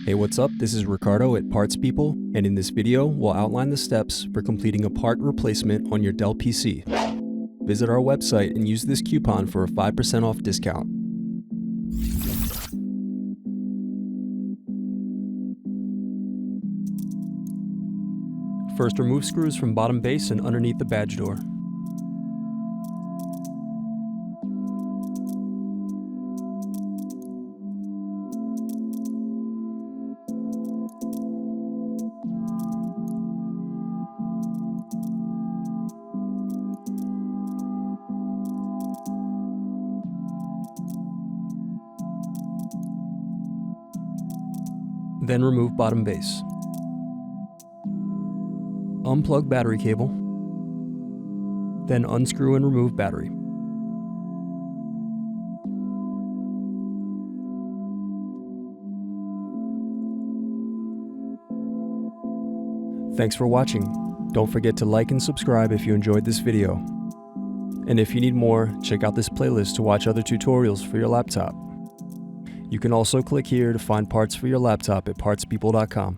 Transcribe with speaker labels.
Speaker 1: Hey, what's up? This is Ricardo at Parts People, and in this video, we'll outline the steps for completing a part replacement on your Dell PC. Visit our website and use this coupon for a 5% off discount. First, remove screws from bottom base and underneath the badge door. Then remove bottom base. Unplug battery cable. Then unscrew and remove battery. Thanks for watching. Don't forget to like and subscribe if you enjoyed this video. And if you need more, check out this playlist to watch other tutorials for your laptop. You can also click here to find parts for your laptop at partspeople.com.